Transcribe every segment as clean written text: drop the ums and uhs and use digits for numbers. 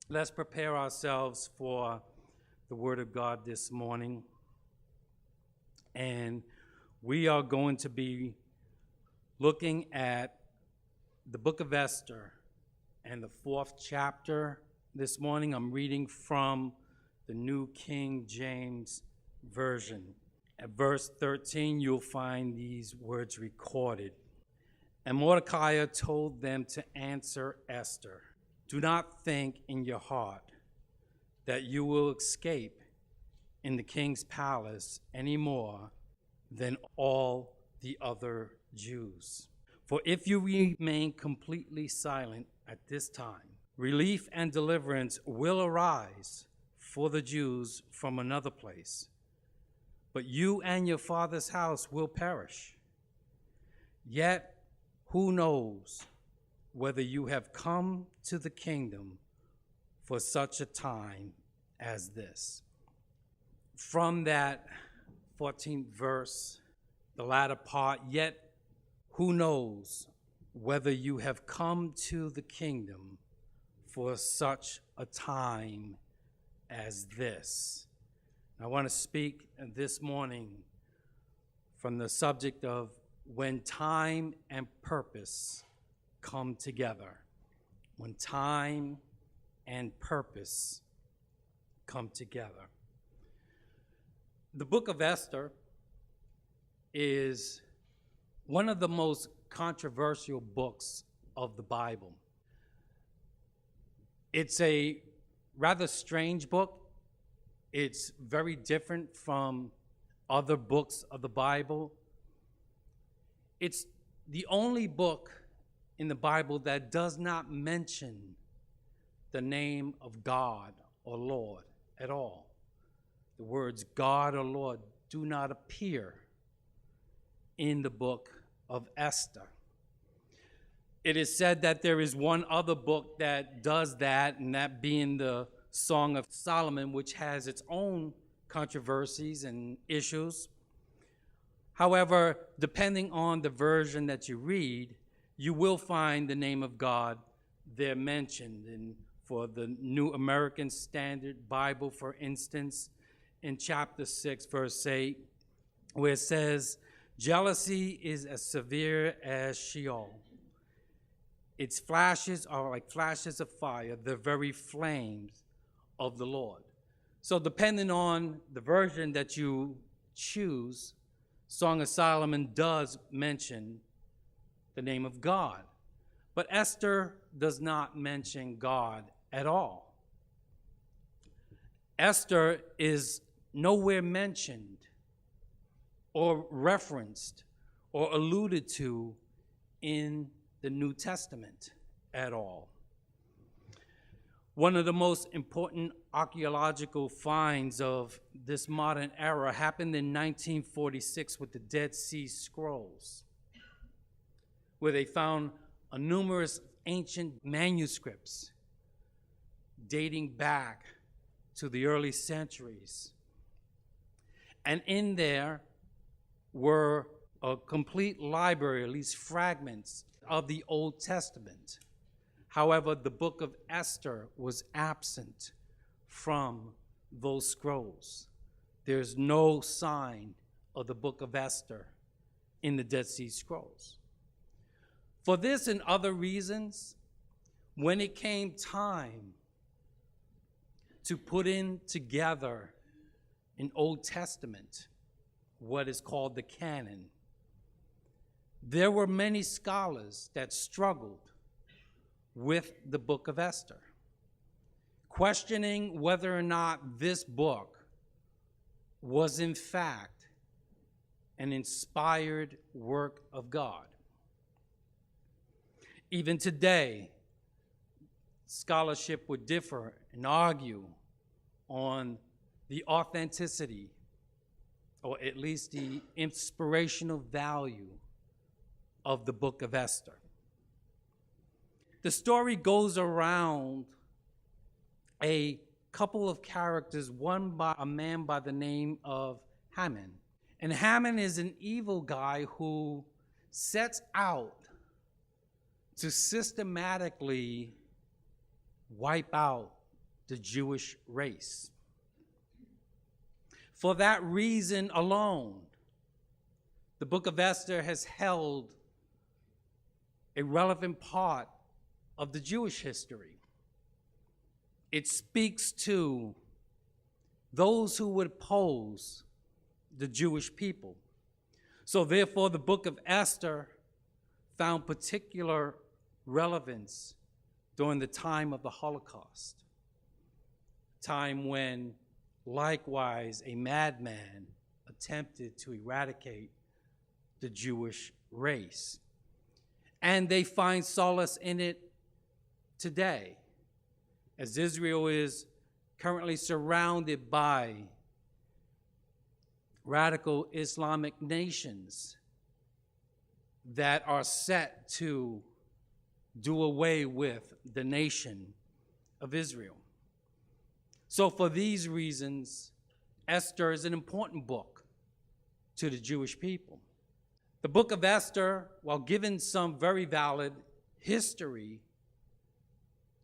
Let's prepare ourselves for the Word of God this morning. And we are going to be looking at the book of Esther and the 4th chapter this morning. I'm reading from the New King James Version. At verse 13, you'll find these words recorded. And Mordecai told them to answer Esther, "Do not think in your heart that you will escape in the king's palace any more than all the other Jews. For if you remain completely silent at this time, relief and deliverance will arise for the Jews from another place. But you and your father's house will perish. Yet who knows whether you have come to the kingdom for such a time as this." From that 14th verse, the latter part, yet who knows whether you have come to the kingdom for such a time as this. I want to speak this morning from the subject of when time and purpose come together. When time and purpose come together. The book of Esther is one of the most controversial books of the Bible. It's a rather strange book. It's very different from other books of the Bible. It's the only book in the Bible that does not mention the name of God or Lord at all. The words God or Lord do not appear in the book of Esther. It is said that there is one other book that does that, and that being the Song of Solomon, which has its own controversies and issues. However, depending on the version that you read, you will find the name of God there mentioned. And for the New American Standard Bible, for instance, in chapter 6, verse 8, where it says, "Jealousy is as severe as Sheol. Its flashes are like flashes of fire, the very flames of the Lord." So depending on the version that you choose, Song of Solomon does mention the name of God. But Esther does not mention God at all. Esther is nowhere mentioned or referenced or alluded to in the New Testament at all. One of the most important archaeological finds of this modern era happened in 1946 with the Dead Sea Scrolls, where they found numerous ancient manuscripts dating back to the early centuries. And in there were a complete library, at least fragments, of the Old Testament. However, the book of Esther was absent from those scrolls. There's no sign of the book of Esther in the Dead Sea Scrolls. For this and other reasons, when it came time to put in together an Old Testament, what is called the canon, there were many scholars that struggled with the book of Esther, questioning whether or not this book was in fact an inspired work of God. Even today, scholarship would differ and argue on the authenticity, or at least the inspirational value, of the book of Esther. The story goes around a couple of characters, one by a man by the name of Haman. And Haman is an evil guy who sets out to systematically wipe out the Jewish race. For that reason alone, the book of Esther has held a relevant part of the Jewish history. It speaks to those who would oppose the Jewish people. So therefore, the book of Esther found particular relevance during the time of the Holocaust, time when likewise a madman attempted to eradicate the Jewish race. And they find solace in it today, as Israel is currently surrounded by radical Islamic nations that are set to do away with the nation of Israel. So for these reasons, Esther is an important book to the Jewish people. The book of Esther, while giving some very valid history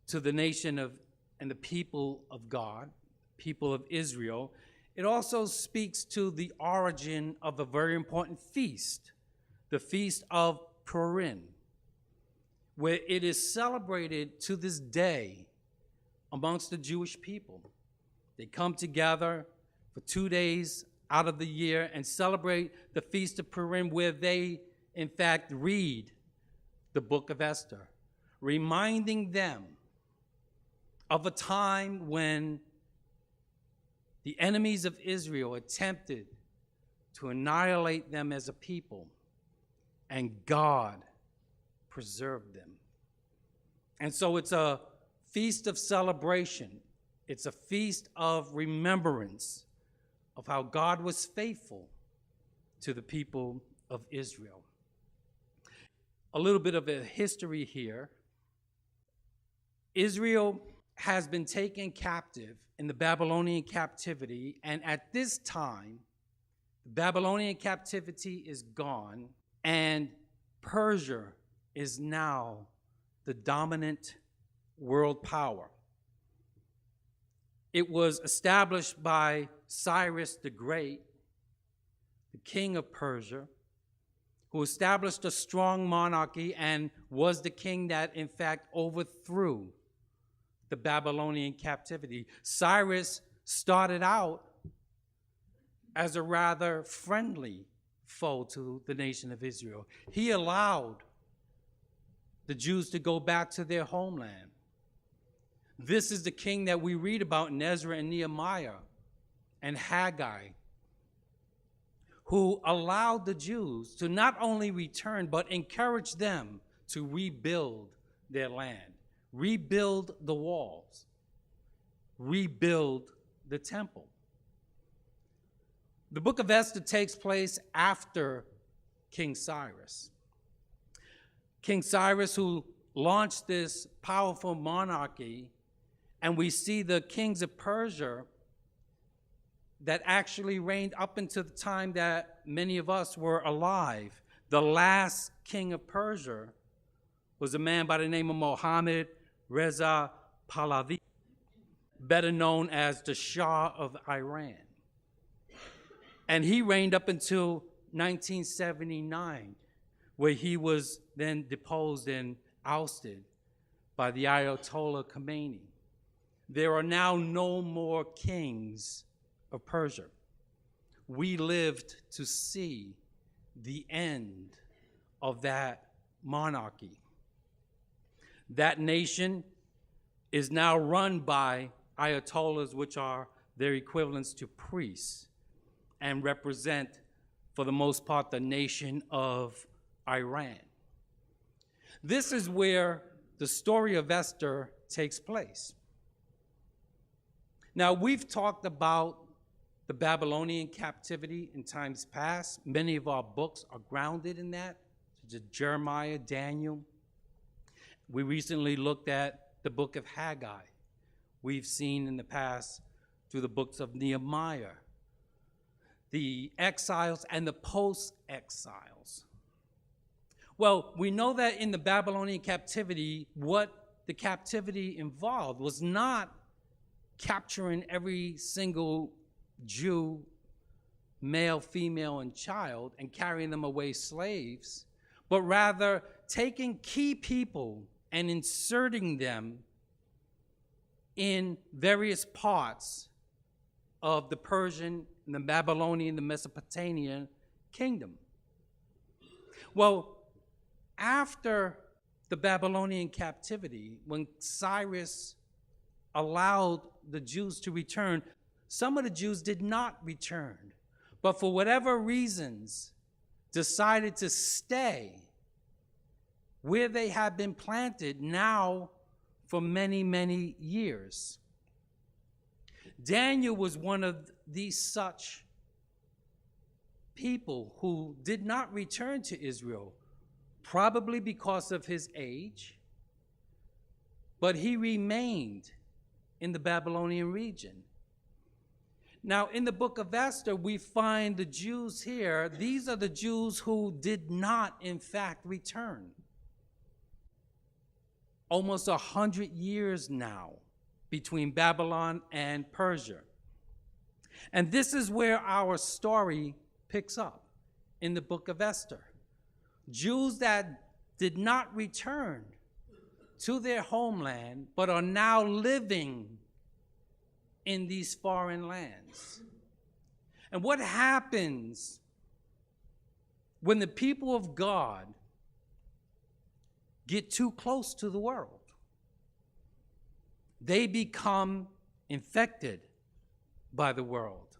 to the nation of and the people of God, people of Israel, it also speaks to the origin of a very important feast, the Feast of Purim, where it is celebrated to this day amongst the Jewish people. They come together for 2 days out of the year and celebrate the Feast of Purim, where they, in fact, read the book of Esther, reminding them of a time when the enemies of Israel attempted to annihilate them as a people, and God preserved them. And so it's a feast of celebration. It's a feast of remembrance of how God was faithful to the people of Israel. A little bit of a history here. Israel has been taken captive in the Babylonian captivity, and at this time, the Babylonian captivity is gone, and Persia is now the dominant world power. It was established by Cyrus the Great, the king of Persia, who established a strong monarchy and was the king that, in fact, overthrew the Babylonian captivity. Cyrus started out as a rather friendly foe to the nation of Israel. He allowed the Jews to go back to their homeland. This is the king that we read about in Ezra and Nehemiah and Haggai, who allowed the Jews to not only return, but encourage them to rebuild their land, rebuild the walls, rebuild the temple. The book of Esther takes place after King Cyrus. King Cyrus, who launched this powerful monarchy, and we see the kings of Persia that actually reigned up until the time that many of us were alive. The last king of Persia was a man by the name of Mohammed Reza Pahlavi, better known as the Shah of Iran. And he reigned up until 1979, where he was then deposed and ousted by the Ayatollah Khomeini. There are now no more kings of Persia. We lived to see the end of that monarchy. That nation is now run by Ayatollahs, which are their equivalents to priests, and represent, for the most part, the nation of Iran. This is where the story of Esther takes place. Now, we've talked about the Babylonian captivity in times past. Many of our books are grounded in that, such as Jeremiah, Daniel. We recently looked at the book of Haggai. We've seen in the past through the books of Nehemiah, the exiles and the post-exiles. Well, we know that in the Babylonian captivity, what the captivity involved was not capturing every single Jew, male, female, and child, and carrying them away slaves, but rather taking key people and inserting them in various parts of the Persian, the Babylonian, the Mesopotamian kingdom. Well, after the Babylonian captivity, when Cyrus allowed the Jews to return, some of the Jews did not return, but for whatever reasons decided to stay where they had been planted now for many, many years. Daniel was one of these such people who did not return to Israel, probably because of his age, but he remained in the Babylonian region. Now, in the book of Esther, we find the Jews here. These are the Jews who did not, in fact, return. Almost 100 years now between Babylon and Persia. And this is where our story picks up in the book of Esther. Jews that did not return to their homeland, but are now living in these foreign lands. And what happens when the people of God get too close to the world? They become infected by the world.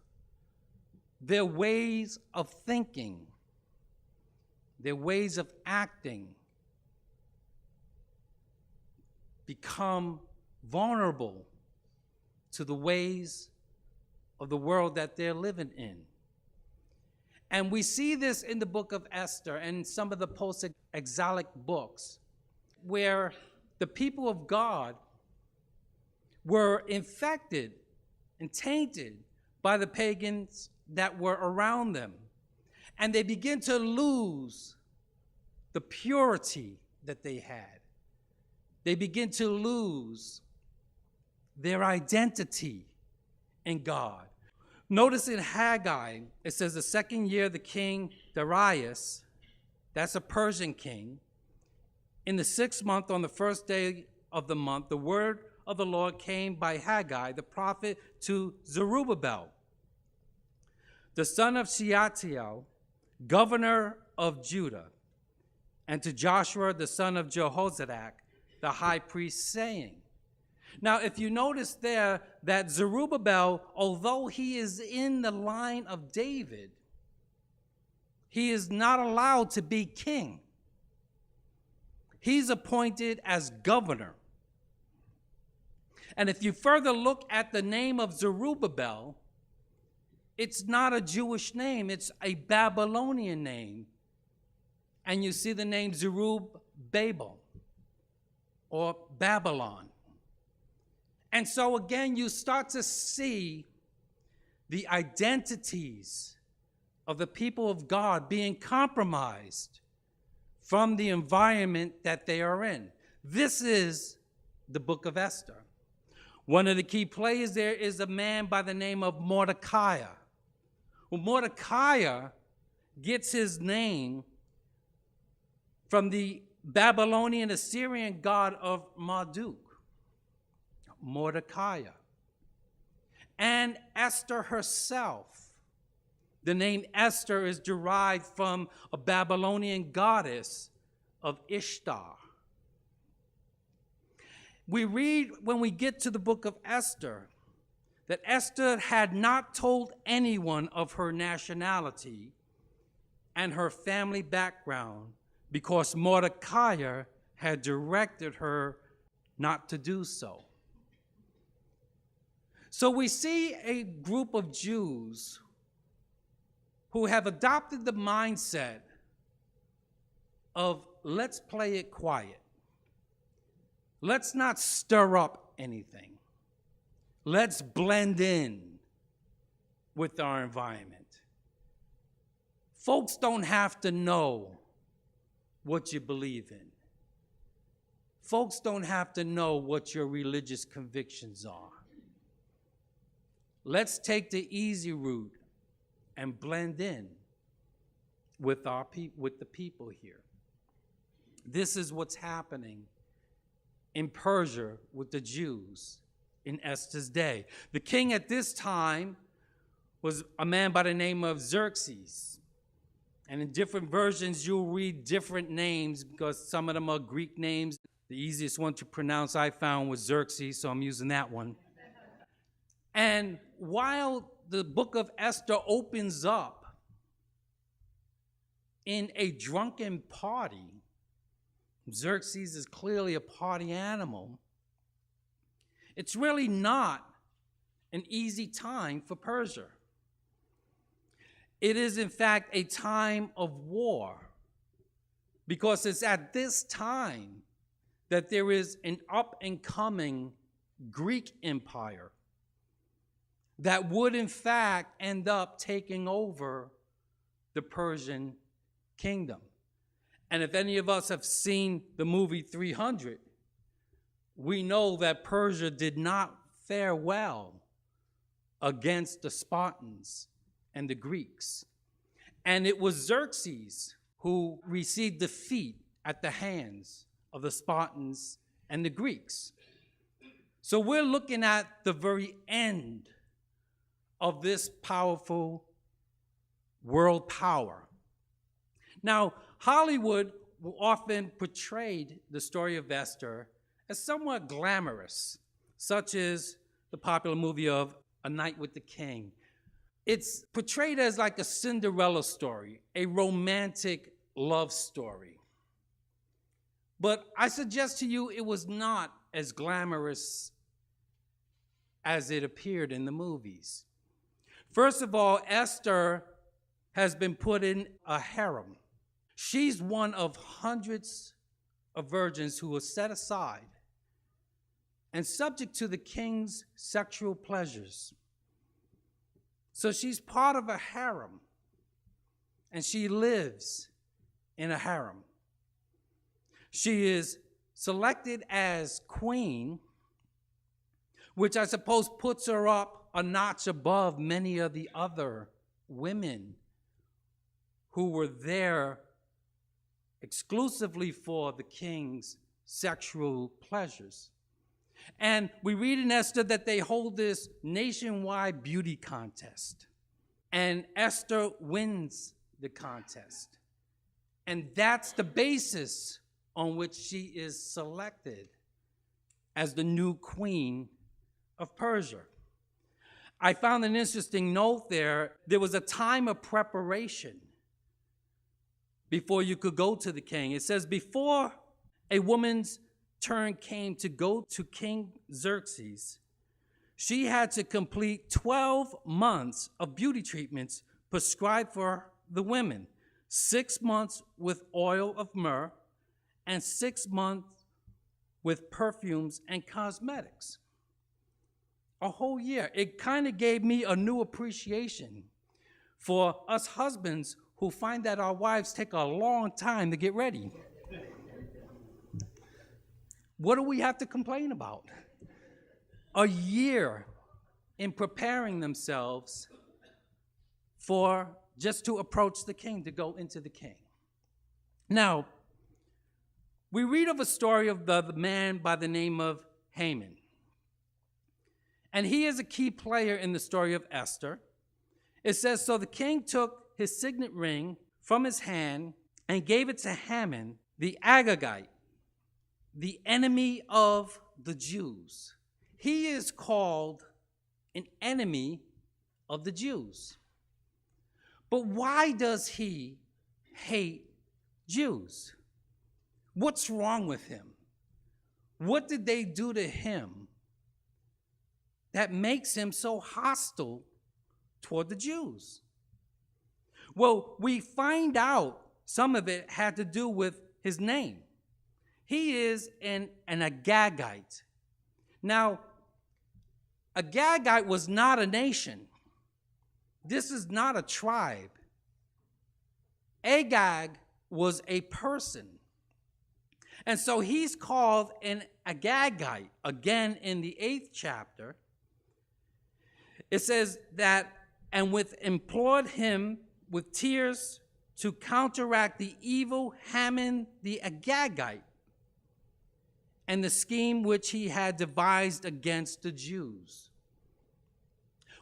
Their ways of thinking, their ways of acting become vulnerable to the ways of the world that they're living in. And we see this in the book of Esther and some of the post-exilic books, where the people of God were infected and tainted by the pagans that were around them. And they begin to lose the purity that they had. They begin to lose their identity in God. Notice in Haggai, it says the second year the king Darius, that's a Persian king, in the 6th month, on the first day of the month, the word of the Lord came by Haggai, the prophet, to Zerubbabel, the son of Shealtiel, governor of Judah, and to Joshua, the son of Jehozadak, the high priest, saying. Now, if you notice there that Zerubbabel, although he is in the line of David, he is not allowed to be king. He's appointed as governor. And if you further look at the name of Zerubbabel, it's not a Jewish name, it's a Babylonian name. And you see the name Zerubbabel or Babylon. And so again, you start to see the identities of the people of God being compromised from the environment that they are in. This is the book of Esther. One of the key players there is a man by the name of Mordecai. Well, Mordecai gets his name from the Babylonian Assyrian god of Marduk, Mordecai. And Esther herself, the name Esther is derived from a Babylonian goddess of Ishtar. We read when we get to the book of Esther that Esther had not told anyone of her nationality and her family background because Mordecai had directed her not to do so. So we see a group of Jews who have adopted the mindset of let's play it quiet. Let's not stir up anything. Let's blend in with our environment. Folks don't have to know what you believe in. Folks don't have to know what your religious convictions are. let's take the easy route and blend in with the people here. This is what's happening in Persia with the Jews in Esther's day. The king at this time was a man by the name of Xerxes. And in different versions, you'll read different names because some of them are Greek names. The easiest one to pronounce I found was Xerxes, so I'm using that one. And while the book of Esther opens up in a drunken party, Xerxes is clearly a party animal. It's really not an easy time for Persia. It is, in fact, a time of war, because it's at this time that there is an up-and-coming Greek empire that would, in fact, end up taking over the Persian kingdom. And if any of us have seen the movie 300, we know that Persia did not fare well against the Spartans and the Greeks. And it was Xerxes who received defeat at the hands of the Spartans and the Greeks. So we're looking at the very end of this powerful world power. Now, Hollywood often portrayed the story of Esther as somewhat glamorous, such as the popular movie of A Night with the King. It's portrayed as like a Cinderella story, a romantic love story. But I suggest to you it was not as glamorous as it appeared in the movies. First of all, Esther has been put in a harem. She's one of hundreds of virgins who were set aside and subject to the king's sexual pleasures. So she's part of a harem, and she lives in a harem. She is selected as queen, which I suppose puts her up a notch above many of the other women who were there exclusively for the king's sexual pleasures. And we read in Esther that they hold this nationwide beauty contest. And Esther wins the contest. And that's the basis on which she is selected as the new queen of Persia. I found an interesting note there. There was a time of preparation before you could go to the king. It says, before a woman's turn came to go to King Xerxes, she had to complete 12 months of beauty treatments prescribed for the women, 6 months with oil of myrrh, and 6 months with perfumes and cosmetics. A whole year. It kind of gave me a new appreciation for us husbands who find that our wives take a long time to get ready. What do we have to complain about? A year in preparing themselves for just to approach the king, to go into the king. Now, we read of a story of the man by the name of Haman. And he is a key player in the story of Esther. It says, so the king took his signet ring from his hand and gave it to Haman, the Agagite, the enemy of the Jews. He is called an enemy of the Jews. But why does he hate Jews? What's wrong with him? What did they do to him that makes him so hostile toward the Jews? Well, we find out some of it had to do with his name. He is an Agagite. Now, Agagite was not a nation. This is not a tribe. Agag was a person. And so he's called an Agagite, again in the 8th chapter. It says that, and with implored him with tears to counteract the evil Haman the Agagite and the scheme which he had devised against the Jews.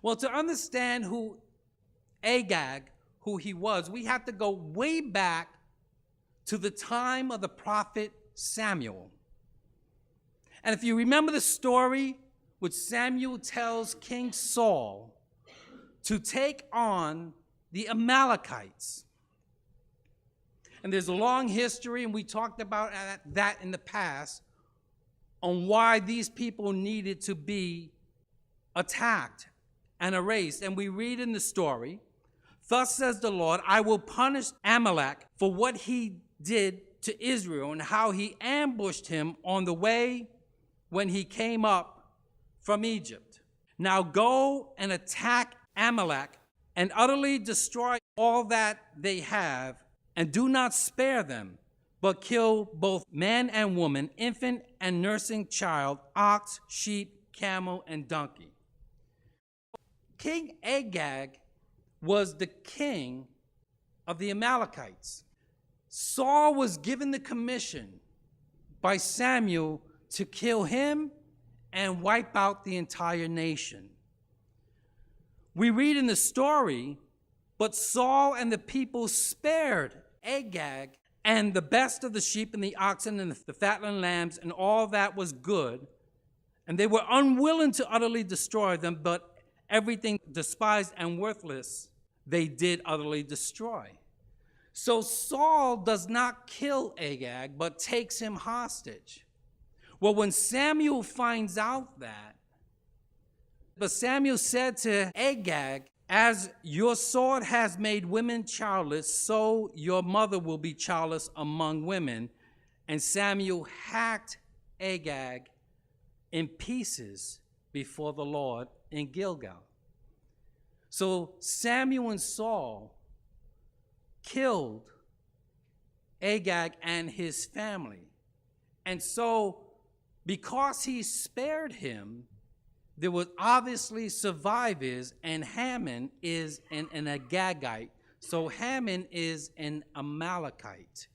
Well, to understand who Agag, who he was, we have to go way back to the time of the prophet Samuel. And if you remember the story which Samuel tells King Saul to take on the Amalekites. And there's a long history, and we talked about that in the past, on why these people needed to be attacked and erased. And we read in the story, "Thus says the Lord, I will punish Amalek for what he did to Israel and how he ambushed him on the way when he came up from Egypt. Now go and attack Amalek and utterly destroy all that they have, and do not spare them, but kill both man and woman, infant and nursing child, ox, sheep, camel, and donkey." King Agag was the king of the Amalekites. Saul was given the commission by Samuel to kill him and wipe out the entire nation. We read in the story, but Saul and the people spared Agag and the best of the sheep and the oxen and the fatling lambs and all that was good, and they were unwilling to utterly destroy them, but everything despised and worthless they did utterly destroy. So Saul does not kill Agag, but takes him hostage. Well, when Samuel finds out that, but Samuel said to Agag, "As your sword has made women childless, so your mother will be childless among women." And Samuel hacked Agag in pieces before the Lord in Gilgal. So Samuel and Saul killed Agag and his family. And so because he spared him, there were obviously survivors, and Haman is an Agagite. So Haman is an Amalekite.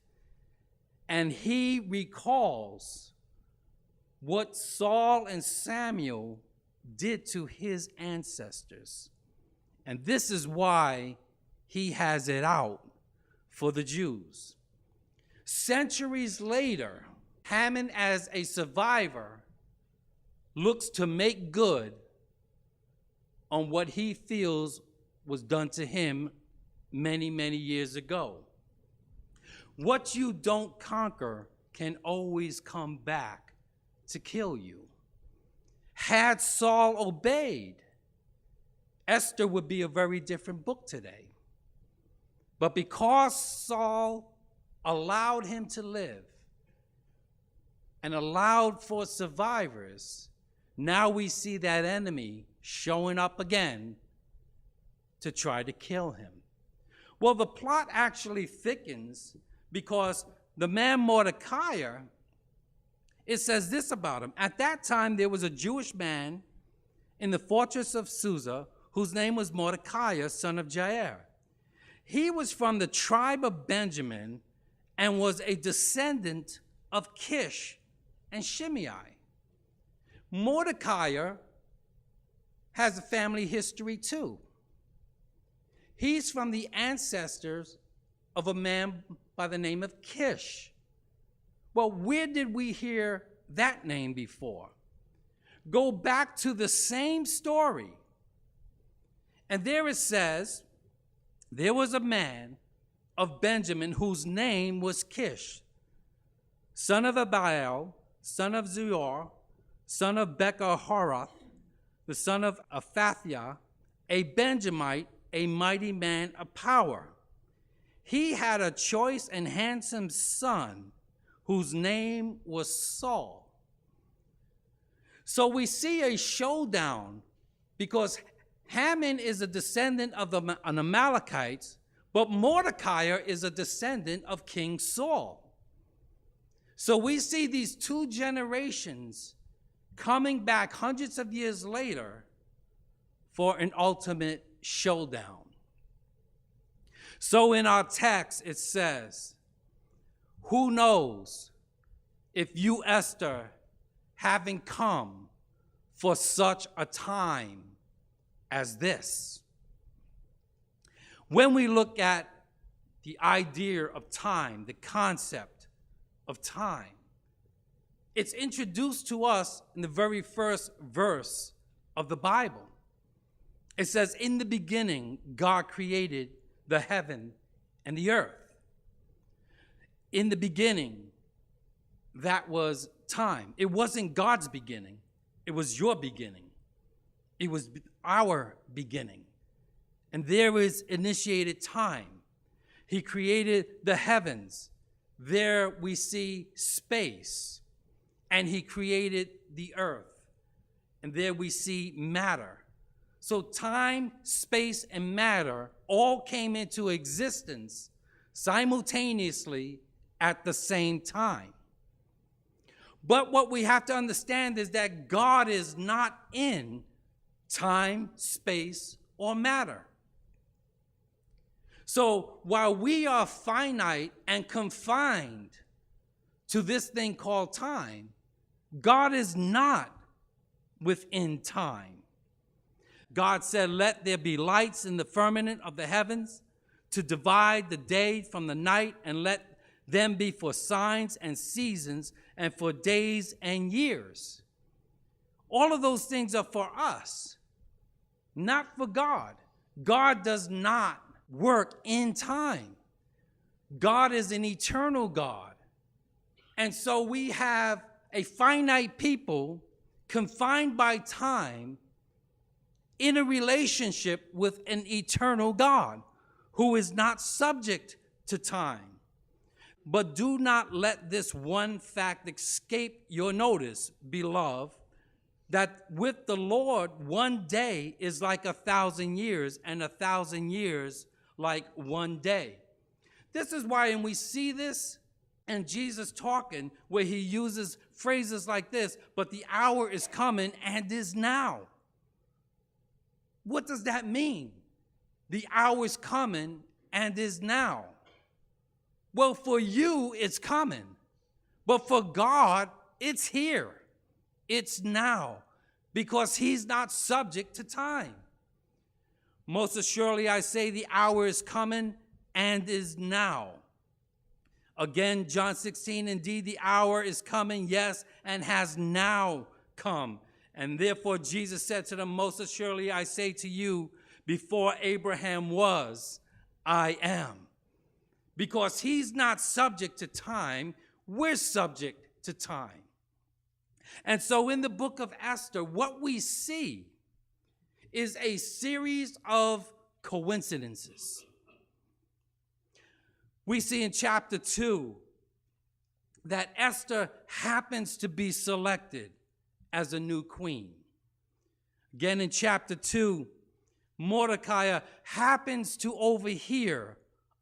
And he recalls what Saul and Samuel did to his ancestors. And this is why he has it out for the Jews. Centuries later, Haman, as a survivor, looks to make good on what he feels was done to him many, many years ago. What you don't conquer can always come back to kill you. Had Saul obeyed, Esther would be a very different book today. But because Saul allowed him to live and allowed for survivors, now we see that enemy showing up again to try to kill him. Well, the plot actually thickens because the man Mordecai, it says this about him. At that time, there was a Jewish man in the fortress of Susa whose name was Mordecai, son of Jair. He was from the tribe of Benjamin and was a descendant of Kish and Shimei. Mordecai has a family history too. He's from the ancestors of a man by the name of Kish. Well, where did we hear that name before? Go back to the same story. And there it says, there was a man of Benjamin whose name was Kish, son of Abiel, son of Zeror, son of Becher-Horoth, the son of Aphathiah, a Benjamite, a mighty man of power. He had a choice and handsome son whose name was Saul. So we see a showdown because Haman is a descendant of an Amalekites, but Mordecai is a descendant of King Saul. So we see these two generations coming back hundreds of years later for an ultimate showdown. So in our text, it says, who knows if you, Esther, having come for such a time as this? When we look at the idea of time, the concept of time, it's introduced to us in the very first verse of the Bible. It says, in the beginning, God created the heaven and the earth. In the beginning, that was time. It wasn't God's beginning. It was your beginning. It was our beginning. And there was initiated time. He created the heavens. There we see space. And he created the earth. And there we see matter. So time, space, and matter all came into existence simultaneously at the same time. But what we have to understand is that God is not in time, space, or matter. So while we are finite and confined to this thing called time, God is not within time. God said, let there be lights in the firmament of the heavens to divide the day from the night, and let them be for signs and seasons and for days and years. All of those things are for us, not for God. God does not work in time. God is an eternal God. And so we have a finite people confined by time in a relationship with an eternal God who is not subject to time. But do not let this one fact escape your notice, beloved, that with the Lord 1 day is like 1,000 years, and 1,000 years like 1 day. This is why, and we see this in Jesus talking, where he uses phrases like this, but the hour is coming and is now. What does that mean? The hour is coming and is now. Well, for you, it's coming. But for God, it's here. It's now. Because he's not subject to time. Most assuredly, I say the hour is coming and is now. Again, John 16, indeed, the hour is coming, yes, and has now come. And therefore, Jesus said to them, most assuredly, I say to you, before Abraham was, I am. Because he's not subject to time, we're subject to time. And so in the book of Esther, what we see is a series of coincidences. We see in chapter 2 that Esther happens to be selected as a new queen. Again, in chapter 2, Mordecai happens to overhear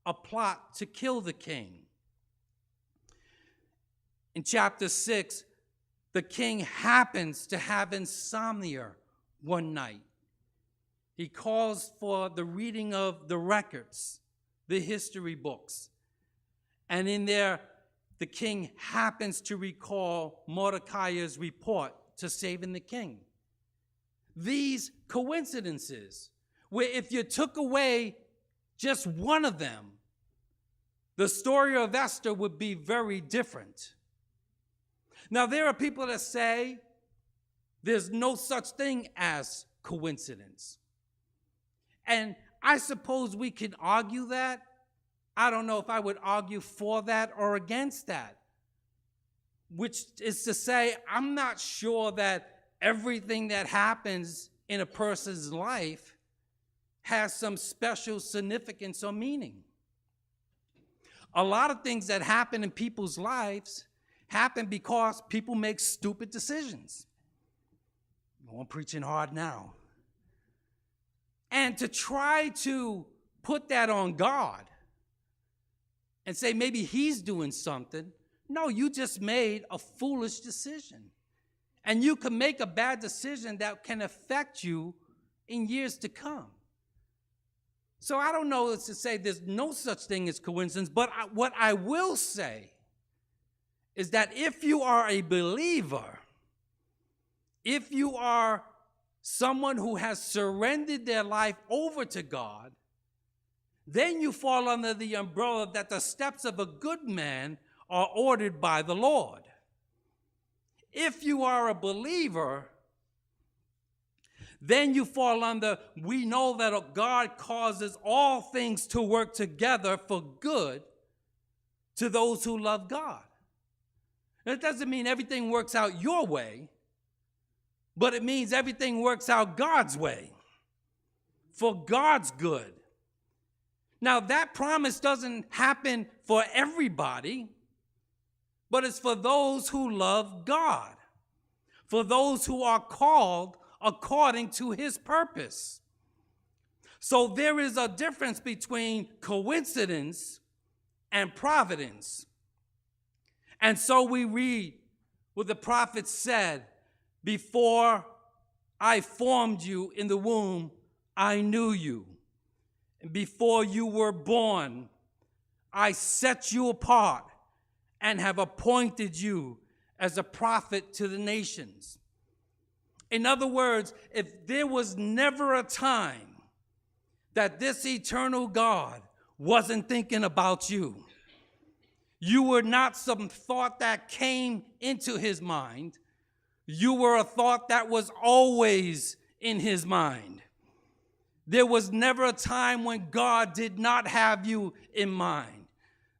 a plot to kill the king. In chapter 6, the king happens to have insomnia one night. He calls for the reading of the records, the history books. And in there, the king happens to recall Mordecai's report to saving the king. These coincidences, where if you took away just one of them, the story of Esther would be very different. Now, there are people that say there's no such thing as coincidence. And I suppose we can argue that. I don't know if I would argue for that or against that, which is to say, I'm not sure that everything that happens in a person's life has some special significance or meaning. A lot of things that happen in people's lives happen because people make stupid decisions. Oh, I'm preaching hard now. And to try to put that on God and say maybe he's doing something, no, you just made a foolish decision. And you can make a bad decision that can affect you in years to come. So I don't know to say there's no such thing as coincidence, but what I will say is that if you are a believer, if you are someone who has surrendered their life over to God, then you fall under the umbrella that the steps of a good man are ordered by the Lord. If you are a believer, then you fall under, we know that God causes all things to work together for good to those who love God. It doesn't mean everything works out your way, but it means everything works out God's way, for God's good. Now, that promise doesn't happen for everybody, but it's for those who love God, for those who are called according to his purpose. So there is a difference between coincidence and providence. And so we read what the prophet said, before I formed you in the womb, I knew you. And before you were born, I set you apart and have appointed you as a prophet to the nations. In other words, if there was never a time that this eternal God wasn't thinking about you, you were not some thought that came into his mind. You were a thought that was always in his mind. There was never a time when God did not have you in mind.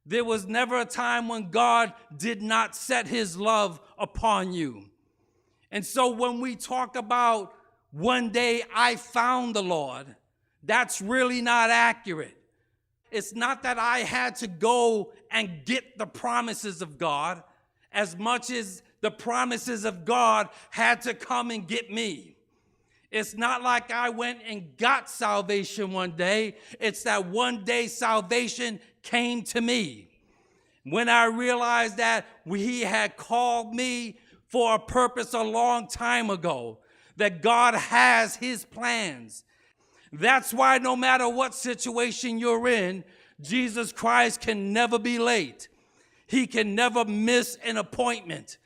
There was never a time when God did not set his love upon you. And so when we talk about one day I found the Lord, that's really not accurate. It's not that I had to go and get the promises of God as much as the promises of God had to come and get me. It's not like I went and got salvation one day. It's that one day salvation came to me. When I realized that he had called me for a purpose a long time ago, that God has his plans. That's why no matter what situation you're in, Jesus Christ can never be late. He can never miss an appointment.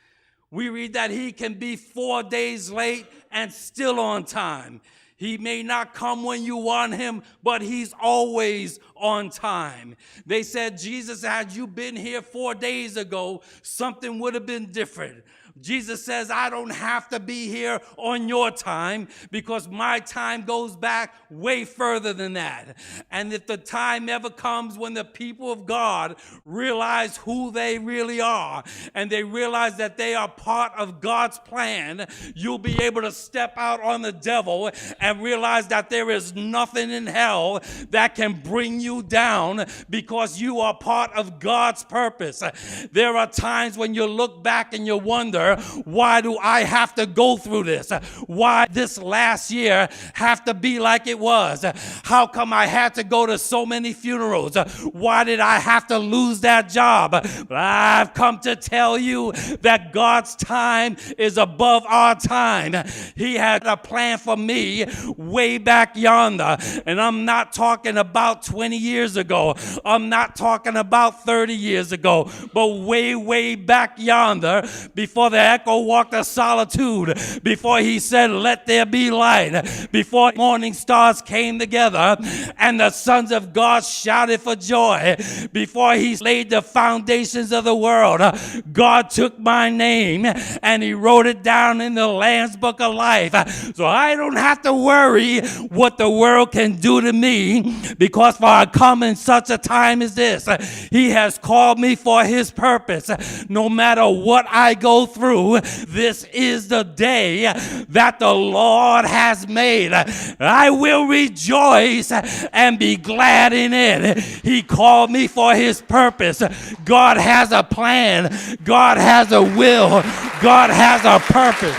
We read that he can be 4 days late and still on time. He may not come when you want him, but he's always on time. They said, Jesus, had you been here 4 days ago, something would have been different. Jesus says, I don't have to be here on your time because my time goes back way further than that. And if the time ever comes when the people of God realize who they really are and they realize that they are part of God's plan, you'll be able to step out on the devil and realize that there is nothing in hell that can bring you down because you are part of God's purpose. There are times when you look back and you wonder, why do I have to go through this? Why this last year have to be like it was? How come I had to go to so many funerals? Why did I have to lose that job? But I've come to tell you that God's time is above our time. He had a plan for me way back yonder. And I'm not talking about 20 years ago. I'm not talking about 30 years ago. But way, way back yonder, before the echo walked of solitude, before he said, let there be light, before morning stars came together and the sons of God shouted for joy, before he laid the foundations of the world, God took my name and he wrote it down in the Lamb's Book of Life. So I don't have to worry what the world can do to me, because for I come in such a time as this. He has called me for his purpose. No matter what I go through, this is the day that the Lord has made. I will rejoice and be glad in it. He called me for his purpose. God has a plan. God has a will. God has a purpose.